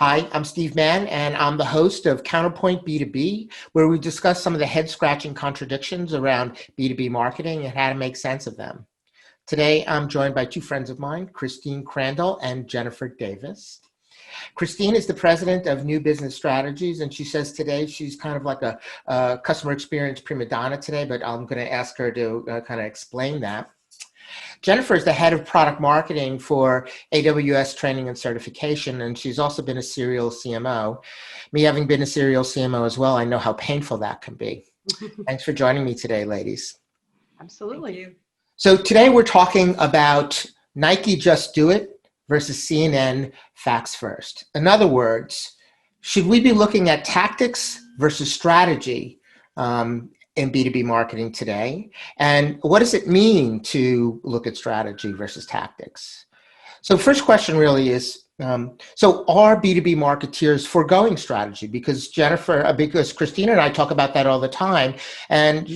Hi, I'm Steve Mann, and I'm the host of CounterPoint B2B, where we discuss some of the head-scratching contradictions around B2B marketing and how to make sense of them. Today, I'm joined by two friends of mine, Christine Crandell and Jennifer Davis. Christine is the president of New Business Strategies, and she says today she's kind of like a customer experience prima donna today, but I'm going to ask her to kind of explain that. Jennifer is the head of product marketing for AWS training and certification, and she's also been a serial CMO. Me having been a serial CMO as well, I know how painful that can be. Thanks for joining me today, ladies. Absolutely. Thank you. So today we're talking about Nike Just Do It versus CNN Facts First. In other words, should we be looking at tactics versus strategy in B2B marketing today? And what does it mean to look at strategy versus tactics? So first question really is, so are B2B marketeers foregoing strategy? Because because Christina and I talk about that all the time, and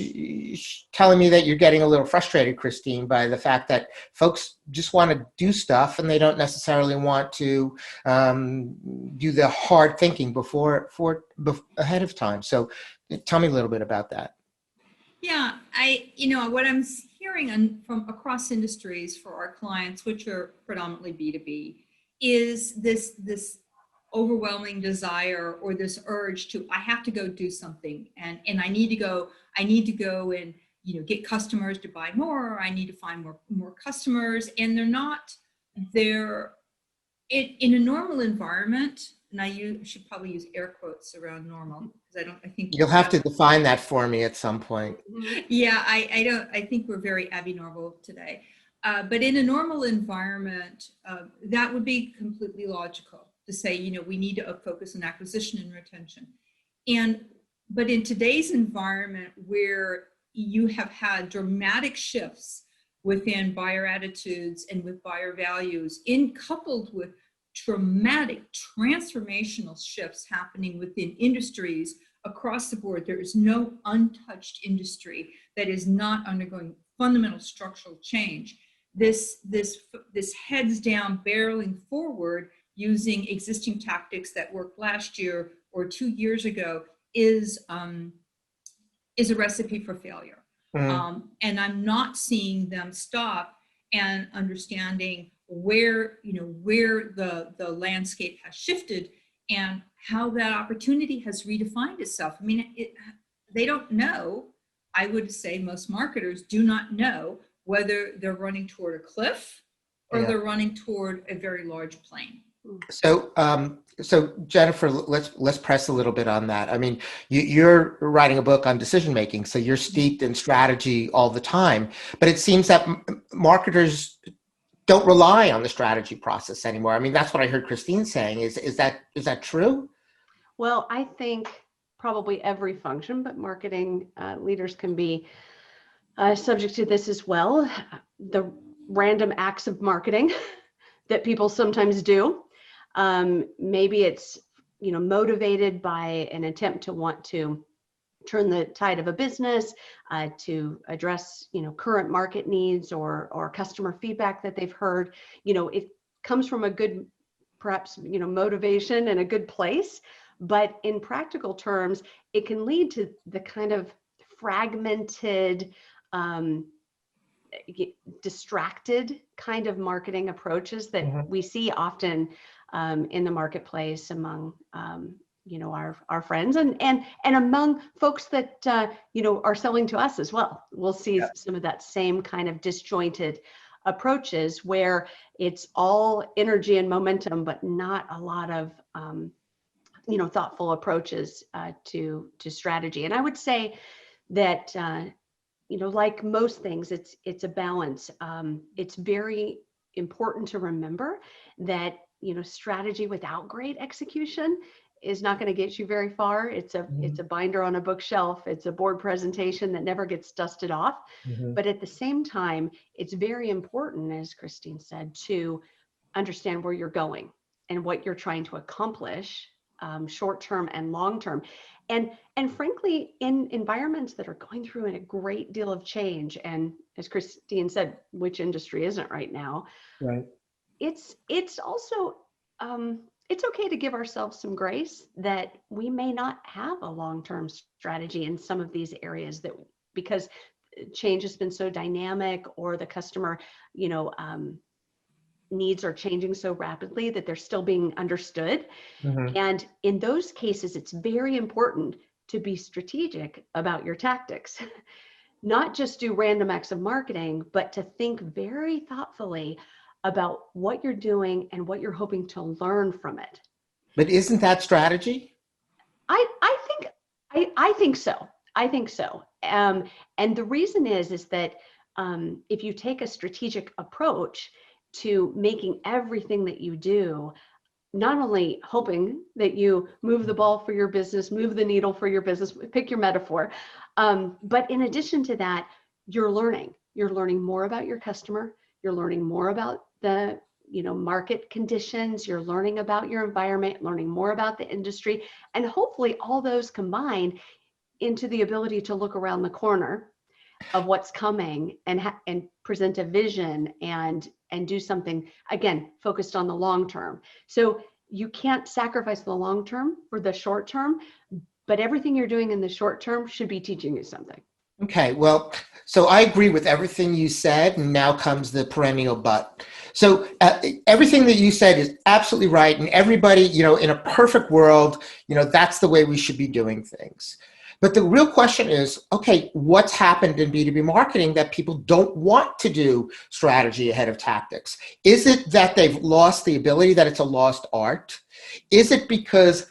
telling me that you're getting a little frustrated, Christine, by the fact that folks just want to do stuff and they don't necessarily want to do the hard thinking ahead of time. So tell me a little bit about that. Yeah, what I'm hearing from across industries for our clients, which are predominantly B2B, is this overwhelming desire or this urge to, I have to go do something, and I need to go and get customers to buy more, or I need to find more customers, and they're not there in a normal environment. And I should probably use air quotes around normal, because I think you'll have to define that for me at some point. Yeah, I think we're very abnormal today. But in a normal environment, that would be completely logical to say, we need to focus on acquisition and retention. But in today's environment, where you have had dramatic shifts within buyer attitudes and with buyer values, coupled with dramatic transformational shifts happening within industries across the board, there is no untouched industry that is not undergoing fundamental structural change. This heads down, barreling forward using existing tactics that worked last year or 2 years ago is a recipe for failure. And I'm not seeing them stop and understanding where the landscape has shifted and how that opportunity has redefined itself. I mean, they don't know. I would say most marketers do not know whether they're running toward a cliff or they're running toward a very large plane. So, Jennifer, let's press a little bit on that. I mean, you're writing a book on decision making, so you're steeped in strategy all the time. But it seems that marketers don't rely on the strategy process anymore. I mean, that's what I heard Christine saying. Is that true? Well, I think probably every function, but marketing leaders can be subject to this as well. The random acts of marketing that people sometimes do. Maybe it's motivated by an attempt to want to turn the tide of a business, to address current market needs or customer feedback that they've heard. It comes from a good, perhaps motivation and a good place, but in practical terms, it can lead to the kind of fragmented, distracted kind of marketing approaches that we see often in the marketplace among our friends and among folks that are selling to us as well. We'll see some of that same kind of disjointed approaches where it's all energy and momentum, but not a lot of thoughtful approaches to strategy. And I would say that like most things, it's a balance. It's very important to remember that strategy without great execution is not going to get you very far. It's a binder on a bookshelf. It's a board presentation that never gets dusted off. But at the same time, it's very important, as Christine said, to understand where you're going and what you're trying to accomplish, short-term and long-term. And frankly, in environments that are going through a great deal of change, and as Christine said, which industry isn't right now? Right. It's also it's okay to give ourselves some grace that we may not have a long-term strategy in some of these areas, that because change has been so dynamic, or the customer, needs are changing so rapidly that they're still being understood. Mhm. And in those cases, it's very important to be strategic about your tactics, not just do random acts of marketing, but to think very thoughtfully about what you're doing and what you're hoping to learn from it. But isn't that strategy? I think so. I think so. And the reason is that if you take a strategic approach to making everything that you do, not only hoping that you move the ball for your business, move the needle for your business, pick your metaphor, but in addition to that, you're learning. You're learning more about your customer. You're learning more about the market conditions. You're learning about your environment, learning more about the industry, and hopefully all those combined into the ability to look around the corner of what's coming and present a vision and do something, again, focused on the long term. So you can't sacrifice the long term for the short term, but everything you're doing in the short term should be teaching you something. Okay, well, so I agree with everything you said, and now comes the perennial but. So everything that you said is absolutely right, and everybody, in a perfect world, that's the way we should be doing things. But the real question is, okay, what's happened in B2B marketing that people don't want to do strategy ahead of tactics? Is it that they've lost the ability, that it's a lost art? Is it because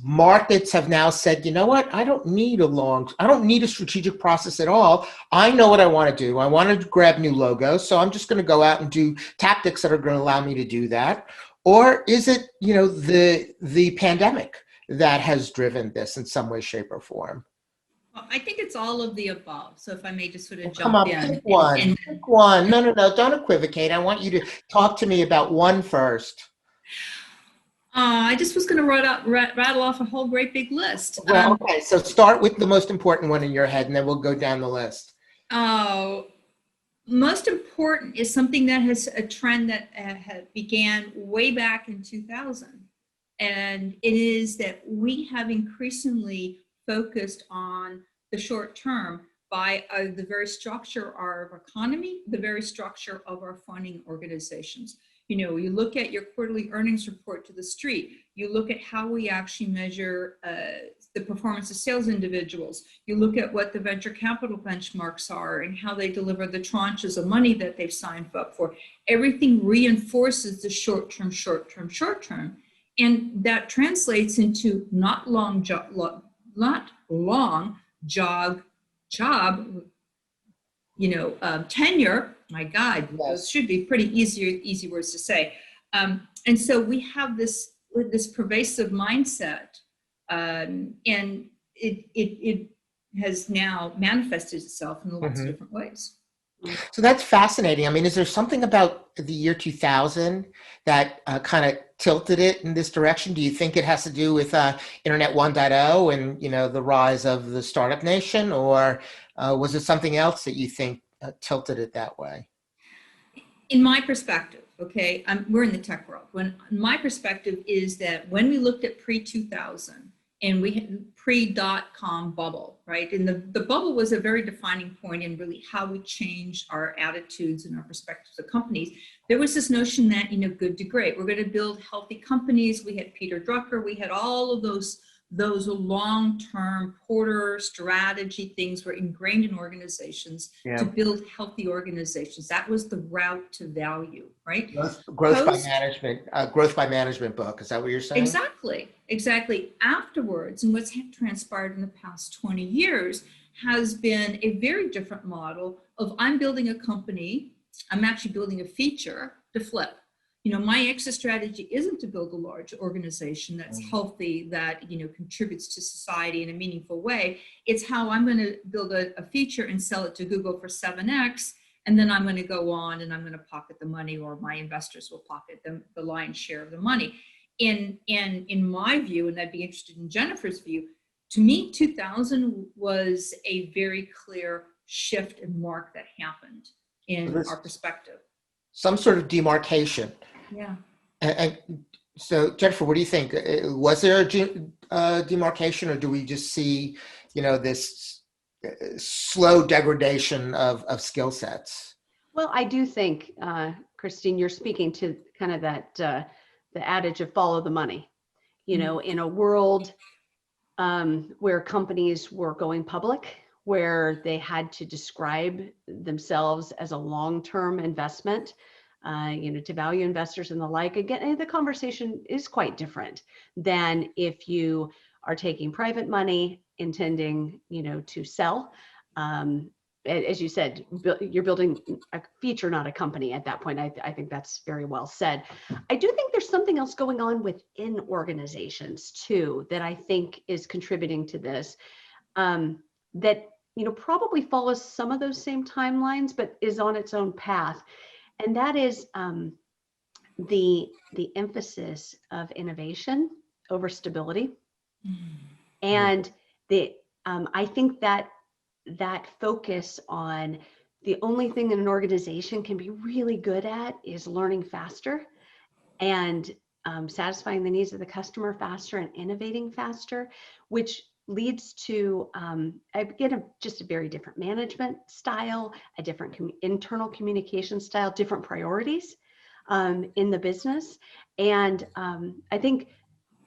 markets have now said, you know what, I don't need a strategic process at all. I know what I want to do. I want to grab new logos, so I'm just going to go out and do tactics that are going to allow me to do that? Or is it, the pandemic that has driven this in some way, shape, or form? Well, I think it's all of the above. So if I may just sort of Come jump on, in pick one. and Pick one. No, don't equivocate. I want you to talk to me about one first. I just was going to rattle off a whole great big list. Well, okay, so start with the most important one in your head, and then we'll go down the list. Oh, most important is something that has a trend that began way back in 2000. And it is that we have increasingly focused on the short term by the very structure of our economy, the very structure of our funding organizations. You look at your quarterly earnings report to the street, you look at how we actually measure the performance of sales individuals, you look at what the venture capital benchmarks are and how they deliver the tranches of money that they've signed up for. Everything reinforces the short term. And that translates into not long job, tenure. My God, Yes. those should be pretty easy words to say. And so we have this pervasive mindset, and it has now manifested itself in lots of different ways. So that's fascinating. I mean, is there something about the year 2000 that kind of tilted it in this direction? Do you think it has to do with Internet 1.0 and, the rise of the startup nation, or was it something else that you think tilted it that way? In my perspective, okay, we're in the tech world. My perspective is that when we looked at pre-2000 and we had pre-dot-com bubble, right? And the bubble was a very defining point in really how we changed our attitudes and our perspectives of companies. There was this notion that, good to great, we're going to build healthy companies. We had Peter Drucker, we had all of those long-term Porter strategy things were ingrained in organizations to build healthy organizations. That was the route to value, right? Growth by management book. Is that what you're saying? Exactly. Afterwards, and what's transpired in the past 20 years has been a very different model of I'm building a company, I'm actually building a feature to flip. My exit strategy isn't to build a large organization that's healthy, that, contributes to society in a meaningful way. It's how I'm going to build a feature and sell it to Google for 7x. And then I'm going to go on and I'm going to pocket the money, or my investors will pocket the lion's share of the money. In my view, and I'd be interested in Jennifer's view, to me, 2000 was a very clear shift and mark that happened in our perspective. Some sort of demarcation. Yeah. And So Jennifer, what do you think? Was there a demarcation, or do we just see, this slow degradation of skill sets? Well, I do think, Christine, you're speaking to kind of that the adage of follow the money. In a world where companies were going public, where they had to describe themselves as a long-term investment, to value investors and the like. Again, the conversation is quite different than if you are taking private money intending, to sell. As you said, you're building a feature, not a company at that point. I think that's very well said. I do think there's something else going on within organizations too, that I think is contributing to this, that, probably follows some of those same timelines, but is on its own path. And that is the emphasis of innovation over stability. And I think that focus on the only thing that an organization can be really good at is learning faster and satisfying the needs of the customer faster and innovating faster, which leads to just a very different management style, a different internal communication style, different priorities in the business. And I think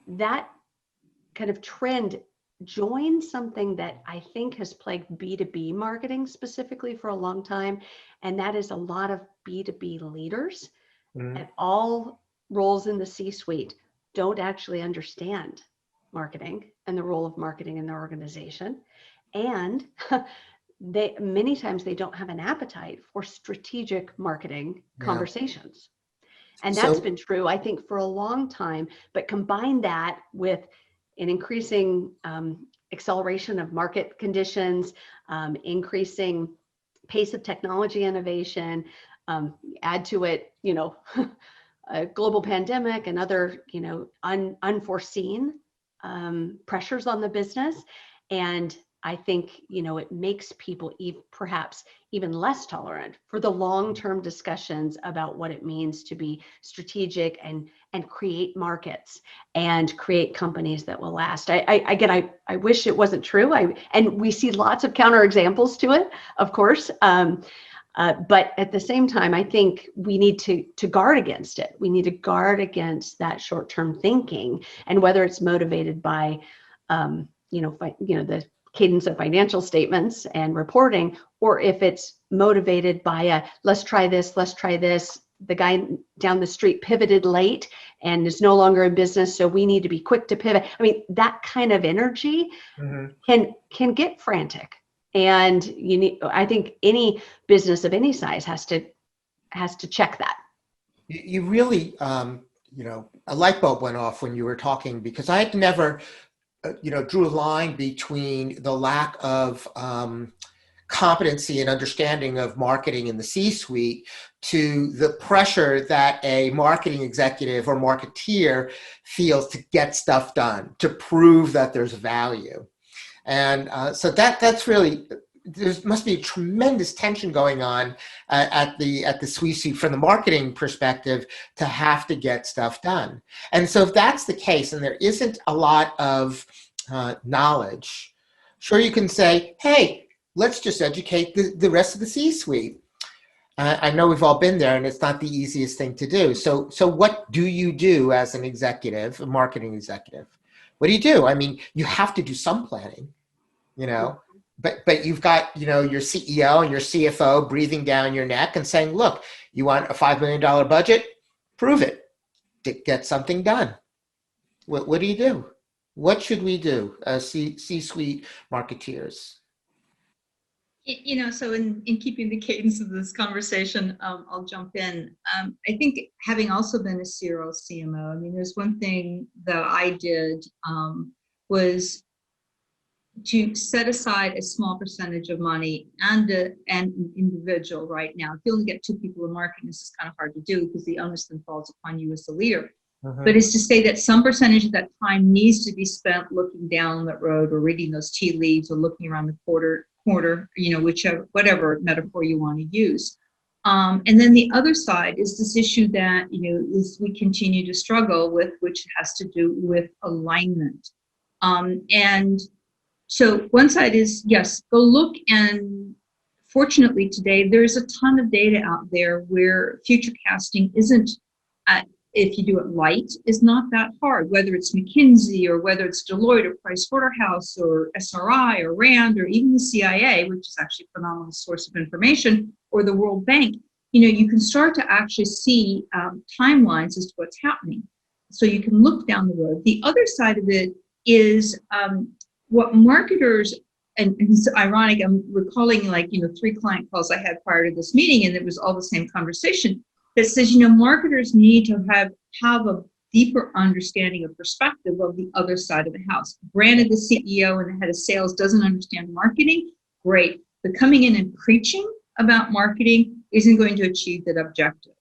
that kind of trend joins something that I think has plagued B2B marketing specifically for a long time. And that is a lot of B2B leaders at all roles in the C-suite don't actually understand marketing and the role of marketing in their organization. And many times they don't have an appetite for strategic marketing conversations. And that's been true, I think, for a long time. But combine that with an increasing acceleration of market conditions, increasing pace of technology innovation, add to it, a global pandemic and other, unforeseen pressures on the business. And I think, it makes people perhaps even less tolerant for the long-term discussions about what it means to be strategic and create markets and create companies that will last. I wish it wasn't true. And we see lots of counterexamples to it, of course. But at the same time, I think we need to guard against it. We need to guard against that short-term thinking, and whether it's motivated by, the cadence of financial statements and reporting, or if it's motivated by let's try this. The guy down the street pivoted late and is no longer in business, so we need to be quick to pivot. I mean, that kind of energy can get frantic. And I think any business of any size has to check that. You really, a light bulb went off when you were talking, because I had never, drew a line between the lack of competency and understanding of marketing in the C-suite to the pressure that a marketing executive or marketeer feels to get stuff done, to prove that there's value. And so that's really, there must be a tremendous tension going on at the C-suite from the marketing perspective to have to get stuff done. And so if that's the case, and there isn't a lot of knowledge, sure, you can say, hey, let's just educate the rest of the C-suite. I know we've all been there, and it's not the easiest thing to do. So what do you do as an executive, a marketing executive? What do you do? I mean, you have to do some planning, but you've got, your CEO and your CFO breathing down your neck and saying, look, you want a $5 million budget? Prove it. Get something done. What do you do? What should we do as C-suite marketeers? So in keeping the cadence of this conversation, I'll jump in. I think, having also been a serial CMO, I mean, there's one thing that I did was to set aside a small percentage of money and an individual. Right now, if you only get 2 people in marketing, this is kind of hard to do because the onus then falls upon you as the leader. But it's to say that some percentage of that time needs to be spent looking down that road, or reading those tea leaves, or looking around the corner, whatever metaphor you want to use. And then the other side is this issue that, we continue to struggle with, which has to do with alignment. And so one side is, yes, go look, and fortunately today, there's a ton of data out there where future casting isn't, if you do it light, is not that hard, whether it's McKinsey or whether it's Deloitte or Pricewaterhouse or SRI or RAND or even the CIA, which is actually a phenomenal source of information, or the World Bank. You can start to actually see timelines as to what's happening. So you can look down the road. The other side of it is what marketers, and it's ironic, I'm recalling 3 client calls I had prior to this meeting, and it was all the same conversation that says, marketers need to have a deeper understanding of perspective of the other side of the house. Granted, the CEO and the head of sales doesn't understand marketing, great, but coming in and preaching about marketing isn't going to achieve that objective.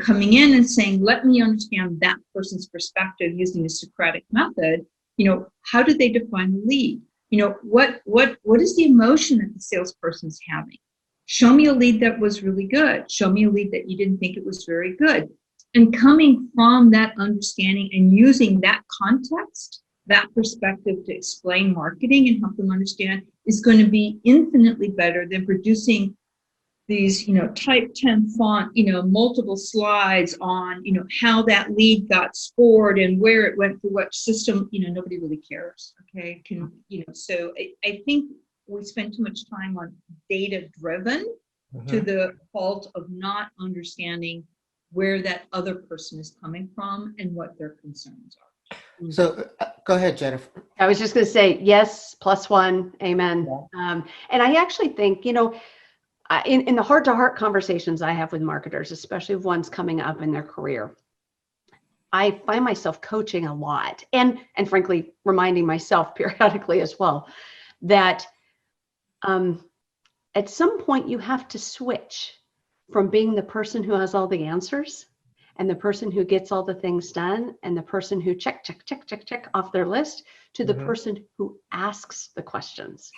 Coming in and saying, let me understand that person's perspective using the Socratic method. How do they define the lead? What is the emotion that the salesperson's having? Show me a lead that was really good. Show me a lead that you didn't think it was very good. And coming from that understanding and using that context, that perspective to explain marketing and help them understand is going to be infinitely better than producing these, type 10 font, multiple slides on, how that lead got scored and where it went through what system, nobody really cares. Okay. So I think we spend too much time on data driven to the fault of not understanding where that other person is coming from and what their concerns are. So go ahead, Jennifer. I was just going to say, yes, +1, amen. Yeah. And I actually think, in the heart-to-heart conversations I have with marketers, especially ones coming up in their career, I find myself coaching a lot and frankly, reminding myself periodically as well that at some point you have to switch from being the person who has all the answers and the person who gets all the things done and the person who check off their list to the person who asks the questions.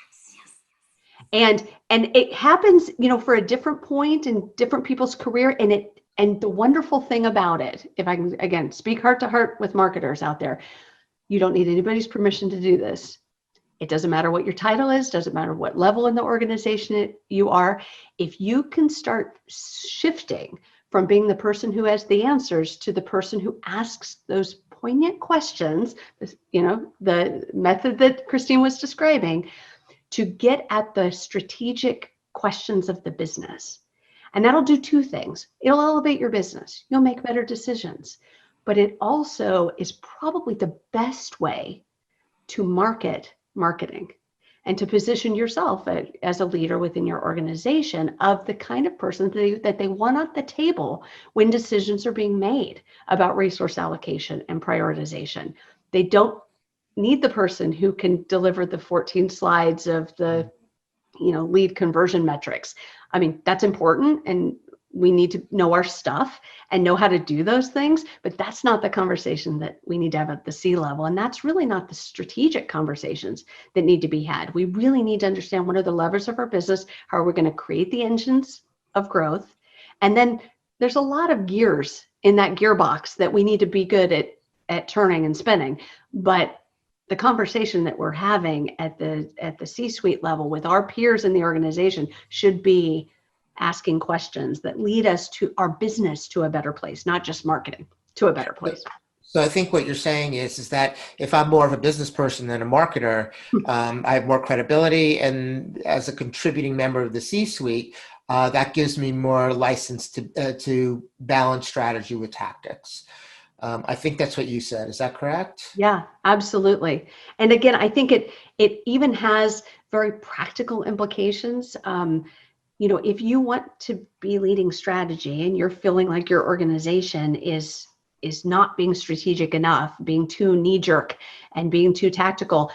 And it happens, for a different point in different people's career. And the wonderful thing about it, if I can, again, speak heart to heart with marketers out there, you don't need anybody's permission to do this. It doesn't matter what your title is, doesn't matter what level in the organization you are. If you can start shifting from being the person who has the answers to the person who asks those poignant questions, the method that Christine was describing, to get at the strategic questions of the business. And that'll do 2 things. It'll elevate your business. You'll make better decisions. But it also is probably the best way to marketing and to position yourself as a leader within your organization of the kind of person that they want at the table when decisions are being made about resource allocation and prioritization. They don't need the person who can deliver the 14 slides of the lead conversion metrics. I mean, that's important, and we need to know our stuff and know how to do those things, but that's not the conversation that we need to have at the C-level. And that's really not the strategic conversations that need to be had. We really need to understand what are the levers of our business, how are we going to create the engines of growth. And then there's a lot of gears in that gearbox that we need to be good at turning and spinning. But the conversation that we're having at the C-suite level with our peers in the organization should be asking questions that lead us to our business to a better place, not just marketing, to a better place. So I think what you're saying is that if I'm more of a business person than a marketer, I have more credibility, and as a contributing member of the C-suite, that gives me more license to balance strategy with tactics. I think that's what you said. Is that correct? Yeah, absolutely. And again, I think it even has very practical implications. If you want to be leading strategy and you're feeling like your organization is not being strategic enough, being too knee-jerk and being too tactical,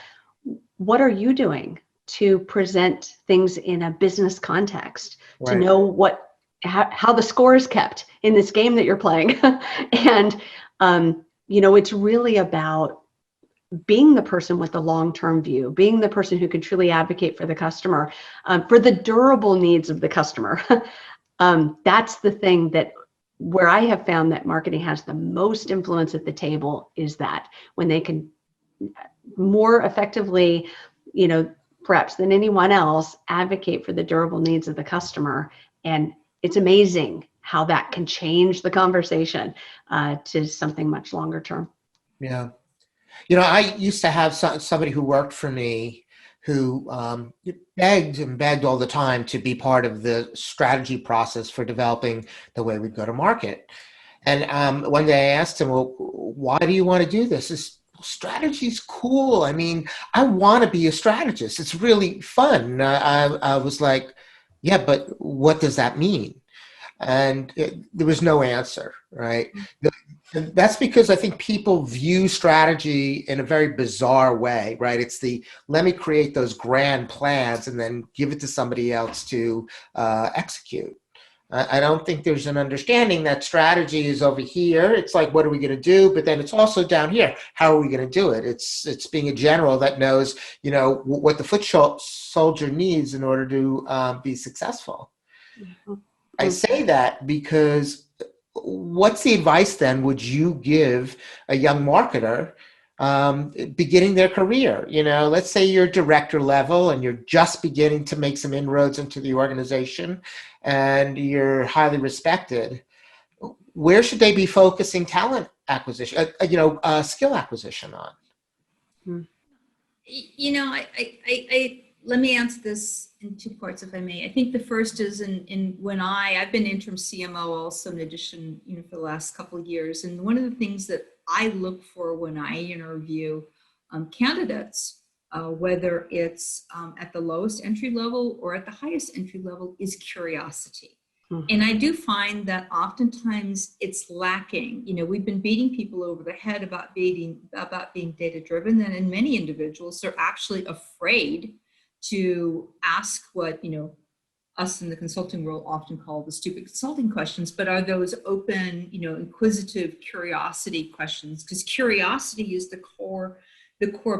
what are you doing to present things in a business context, right, to know how the score is kept in this game that you're playing? And it's really about being the person with the long-term view, being the person who can truly advocate for the customer, for the durable needs of the customer. That's the thing that where I have found that marketing has the most influence at the table is that when they can more effectively, perhaps than anyone else, advocate for the durable needs of the customer. And it's amazing how that can change the conversation to something much longer term. Yeah. I used to have somebody who worked for me who begged and begged all the time to be part of the strategy process for developing the way we go to market. And one day I asked him, well, why do you want to do this? This strategy's cool. I mean, I want to be a strategist. It's really fun. I was like, yeah, but what does that mean? And there was no answer, right? That's because I think people view strategy in a very bizarre way, right? It's let me create those grand plans and then give it to somebody else to execute. I don't think there's an understanding that strategy is over here. It's like, what are we going to do? But then it's also down here. How are we going to do it? It's being a general that knows, what the foot soldier needs in order to be successful. I say that because what's the advice then would you give a young marketer beginning their career? Let's say you're director level and you're just beginning to make some inroads into the organization and you're highly respected. Where should they be focusing talent acquisition, skill acquisition on? Let me answer this in two parts, if I may. I think the first is when I've been interim CMO also in addition, for the last couple of years. And one of the things that I look for when I interview candidates, whether it's at the lowest entry level or at the highest entry level, is curiosity. Mm-hmm. And I do find that oftentimes it's lacking. We've been beating people over the head about being data driven, and in many individuals, they're actually afraid to ask what, us in the consulting world often call the stupid consulting questions, but are those open, inquisitive curiosity questions? Because curiosity is the core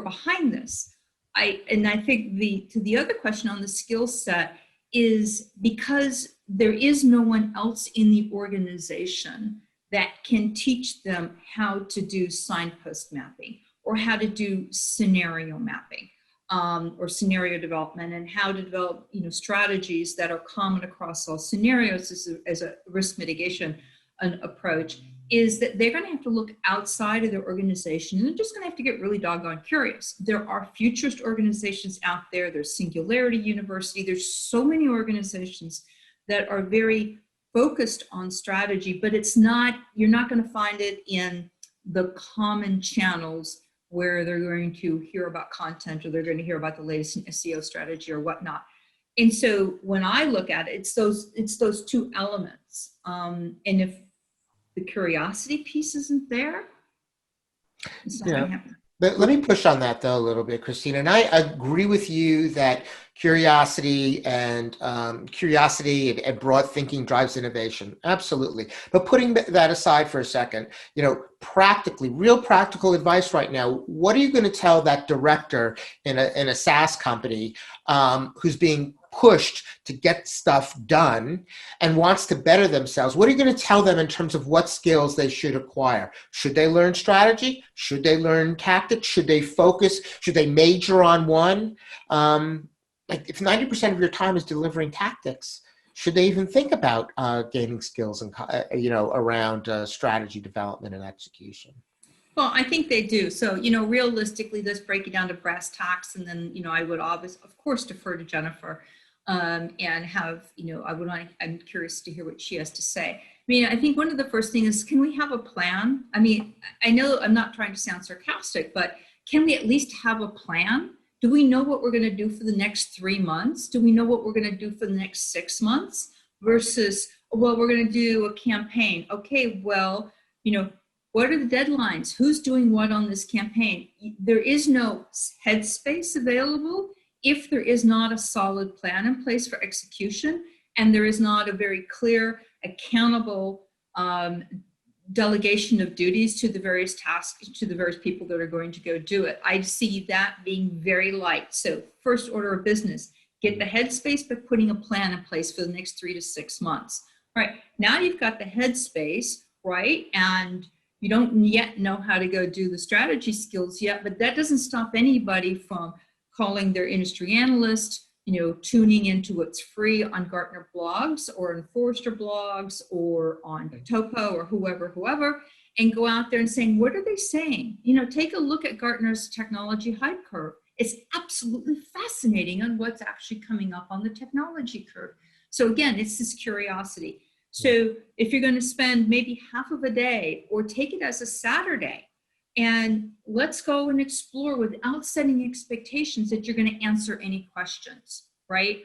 behind this. I think to the other question on the skill set is because there is no one else in the organization that can teach them how to do signpost mapping or how to do scenario mapping. Or scenario development, and how to develop strategies that are common across all scenarios as a risk mitigation approach, is that they're going to have to look outside of their organization, and they're just going to have to get really doggone curious. There are futurist organizations out there. There's Singularity University. There's so many organizations that are very focused on strategy, but you're not going to find it in the common channels where they're going to hear about content or they're going to hear about the latest in SEO strategy or whatnot. And so when I look at it, it's those two elements. And if the curiosity piece isn't there, it's not going to happen. But let me push on that though a little bit, Christina. And I agree with you that curiosity and broad thinking drives innovation. Absolutely. But putting that aside for a second, real practical advice right now. What are you going to tell that director in a SaaS company who's being pushed to get stuff done and wants to better themselves? What are you going to tell them in terms of what skills they should acquire? Should they learn strategy? Should they learn tactics? Should they focus? Should they major on one? If 90% of your time is delivering tactics, should they even think about gaining skills and around strategy development and execution? Well, I think they do. So, realistically, let's break it down to brass tacks, and then, I would of course, defer to Jennifer. And have, I'm curious to hear what she has to say. I think one of the first things is, can we have a plan? I know I'm not trying to sound sarcastic, but can we at least have a plan? Do we know what we're going to do for the next 3 months? Do we know what we're going to do for the next 6 months versus, well, we're going to do a campaign. Okay, well, what are the deadlines? Who's doing what on this campaign? There is no headspace available if there is not a solid plan in place for execution, and there is not a very clear, accountable delegation of duties to the various tasks, to the various people that are going to go do it. I see that being very light. So first order of business, Get the headspace by putting a plan in place for the next 3 to 6 months. All right, now you've got the headspace, right? And you don't yet know how to go do the strategy skills yet, but that doesn't stop anybody from calling their industry analyst, tuning into what's free on Gartner blogs or on Forrester blogs or on Topo or whoever, and go out there and saying, what are they saying? Take a look at Gartner's technology hype curve. It's absolutely fascinating on what's actually coming up on the technology curve. So again, it's this curiosity. So if you're going to spend maybe half of a day or take it as a Saturday, and let's go and explore without setting expectations that you're going to answer any questions, right?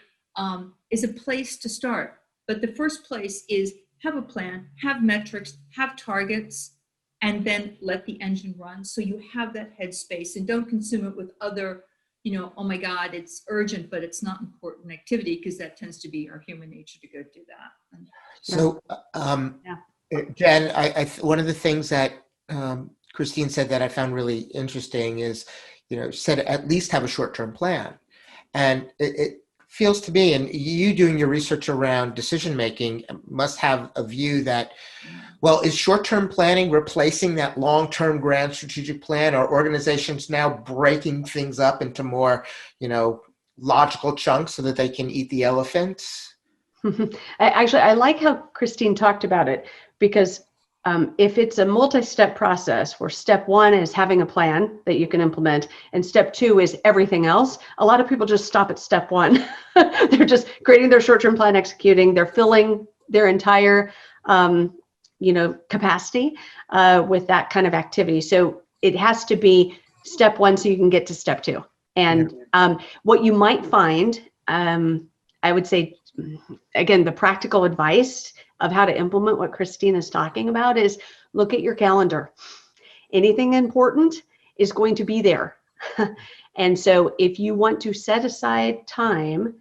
Is a place to start. But the first place is have a plan, have metrics, have targets, and then let the engine run. So you have that headspace and don't consume it with other, oh my God, it's urgent, but it's not important activity, because that tends to be our human nature to go do that. So, Jen, one of the things that Christine said that I found really interesting is, said at least have a short-term plan. And it feels to me, and you doing your research around decision-making must have a view that, well, is short-term planning replacing that long-term grand strategic plan? Are organizations now breaking things up into more, logical chunks so that they can eat the elephants? I like how Christine talked about it, because if it's a multi-step process where step one is having a plan that you can implement and step two is everything else, a lot of people just stop at step one. They're just creating their short-term plan, executing, they're filling their entire capacity with that kind of activity. So it has to be step one so you can get to step two. And what you might find, I would say, again, the practical advice of how to implement what Christine is talking about is look at your calendar. Anything important is going to be there. And so if you want to set aside time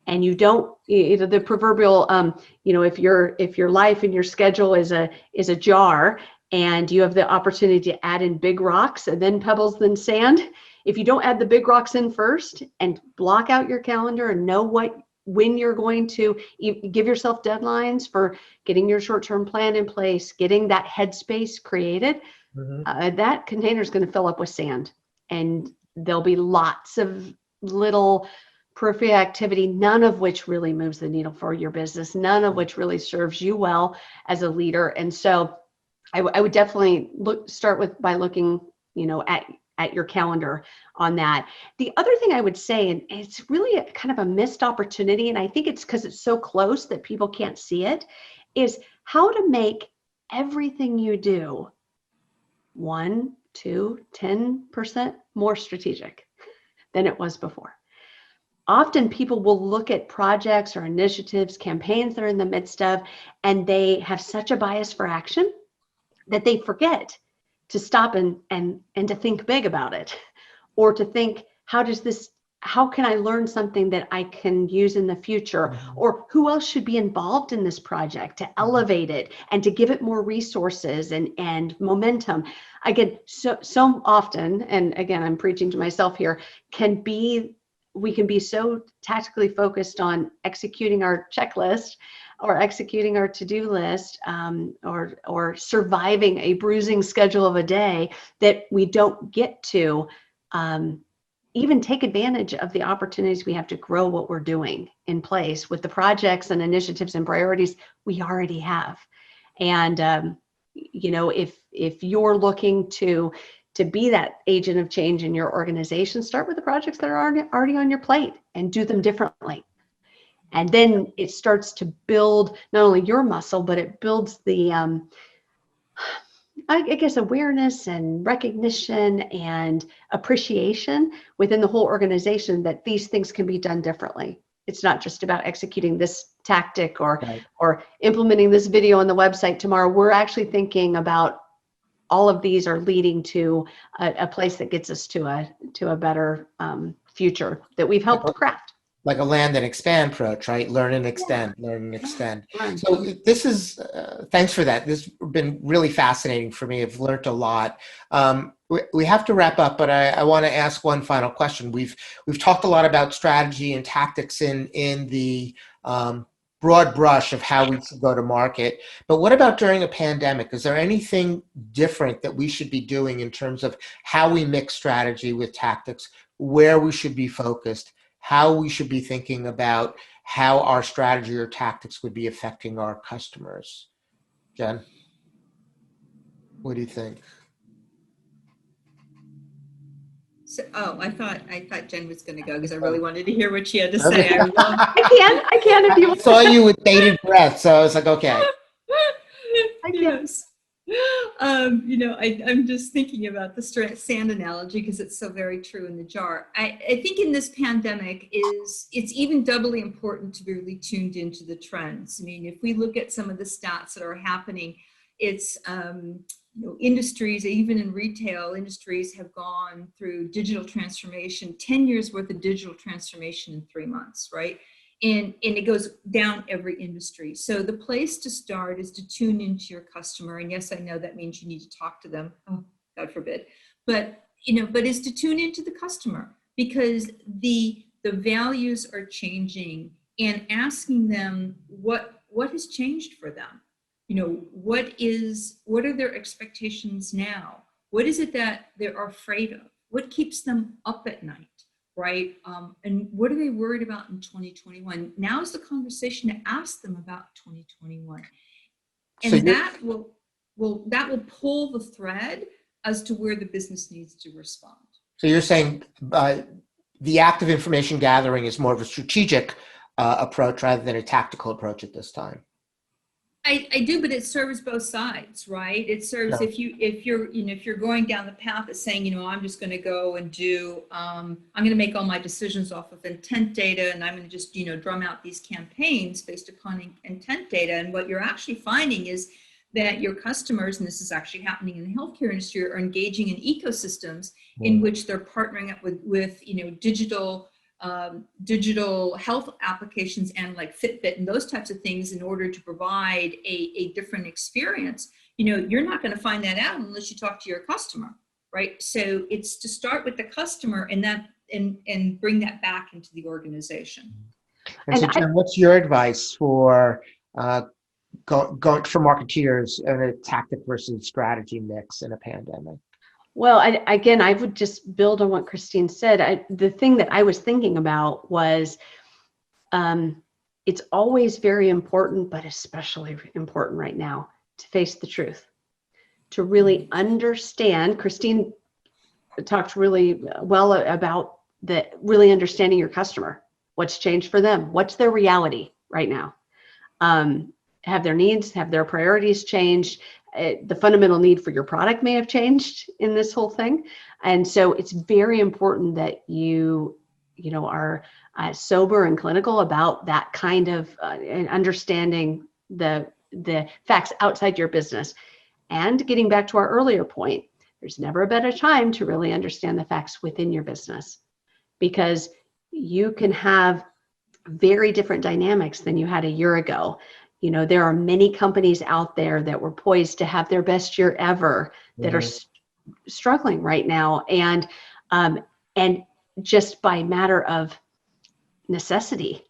and you don't, the proverbial, if your life and your schedule is a jar and you have the opportunity to add in big rocks and then pebbles, then sand, if you don't add the big rocks in first and block out your calendar and know when you're going to give yourself deadlines for getting your short-term plan in place, getting that headspace created, that container is going to fill up with sand. And there'll be lots of little periphery activity, none of which really moves the needle for your business, none of which really serves you well as a leader. And so I would definitely start by looking, at your calendar on that. The other thing I would say, and it's really kind of a missed opportunity, and I think it's because it's so close that people can't see it, is how to make everything you do 1, 2, 10% more strategic than it was before. Often people will look at projects or initiatives, campaigns they're in the midst of, and they have such a bias for action that they forget to stop and to think big about it, or to think, how can I learn something that I can use in the future, or who else should be involved in this project to elevate it and to give it more resources and momentum. Again, so often, and again, I'm preaching to myself here, we can be so tactically focused on executing our checklist or executing our to-do list, or surviving a bruising schedule of a day, that we don't get to even take advantage of the opportunities we have to grow what we're doing in place with the projects and initiatives and priorities we already have. And if you're looking to be that agent of change in your organization, start with the projects that are already on your plate and do them differently. And then it starts to build not only your muscle, but it builds the, awareness and recognition and appreciation within the whole organization that these things can be done differently. It's not just about executing this tactic or implementing this video on the website tomorrow. We're actually thinking about all of these are leading to a place that gets us to a better future that we've helped craft. Like a land and expand approach, right? Learn and extend, learn and extend. So this is, thanks for that. This has been really fascinating for me. I've learned a lot. We have to wrap up, but I want to ask one final question. We've talked a lot about strategy and tactics in the broad brush of how we should go to market. But what about during a pandemic? Is there anything different that we should be doing in terms of how we mix strategy with tactics, where we should be focused, how we should be thinking about how our strategy or tactics would be affecting our customers? Jen, what do you think? So, I thought Jen was going to go because I really wanted to hear what she had to say. I can if you I saw you with bated breath, so I was like, okay. I can. Yes. I'm just thinking about the sand analogy because it's so very true in the jar. I think in this pandemic it's even doubly important to be really tuned into the trends. I mean, if we look at some of the stats that are happening, it's industries, even in retail, industries have gone through digital transformation, 10 years worth of digital transformation in 3 months, right? And it goes down every industry. So the place to start is to tune into your customer. And yes, I know that means you need to talk to them. Oh, God forbid. But is to tune into the customer, because the values are changing, and asking them what has changed for them. What are their expectations now? What is it that they're afraid of? What keeps them up at night? Right? And what are they worried about in 2021? Now is the conversation to ask them about 2021. And So that will pull the thread as to where the business needs to respond. So you're saying the active information gathering is more of a strategic approach rather than a tactical approach at this time. I do, but it serves both sides, right? It serves if you're going down the path of saying, I'm just going to go and do, I'm going to make all my decisions off of intent data, and I'm going to just, drum out these campaigns based upon intent data. And what you're actually finding is that your customers, and this is actually happening in the healthcare industry, are engaging in ecosystems in which they're partnering up with digital health applications and like Fitbit and those types of things in order to provide a different experience. You're not going to find that out unless you talk to your customer, right? So it's to start with the customer and bring that back into the organization. And so, Jen, what's your advice for going for marketeers in a tactic versus strategy mix in a pandemic? Well, I would just build on what Christine said. The thing that I was thinking about was it's always very important, but especially important right now, to face the truth, to really understand. Christine talked really well about really understanding your customer, what's changed for them, what's their reality right now. Have their needs, have their priorities changed? The fundamental need for your product may have changed in this whole thing. And so it's very important that you are sober and clinical about that kind of and understanding the facts outside your business. And getting back to our earlier point, there's never a better time to really understand the facts within your business, because you can have very different dynamics than you had a year ago. There are many companies out there that were poised to have their best year ever that are struggling right now. And just by matter of necessity,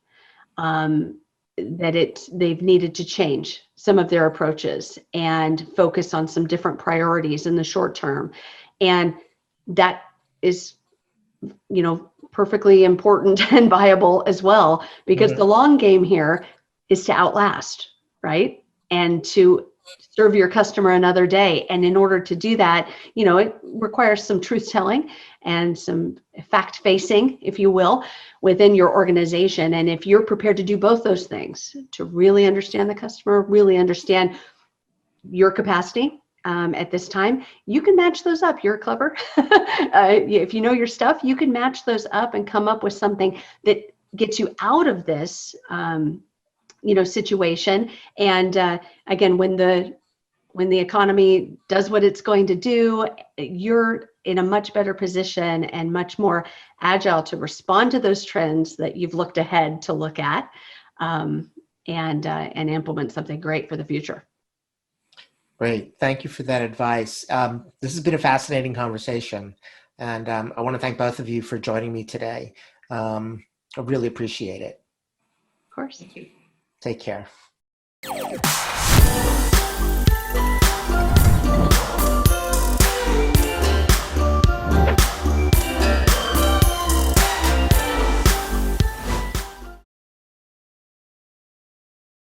they've needed to change some of their approaches and focus on some different priorities in the short term. And that is, perfectly important and viable as well, because the long game here is to outlast, right? And to serve your customer another day. And in order to do that, it requires some truth telling and some fact facing, if you will, within your organization. And if you're prepared to do both those things, to really understand the customer, really understand your capacity at this time, you can match those up. You're clever. If you know your stuff, you can match those up and come up with something that gets you out of this situation. And again, when the economy does what it's going to do, you're in a much better position and much more agile to respond to those trends that you've looked ahead to look at, and implement something great for the future. Great. Thank you for that advice. This has been a fascinating conversation, and I want to thank both of you for joining me today. I really appreciate it. Of course. Thank you. Take care.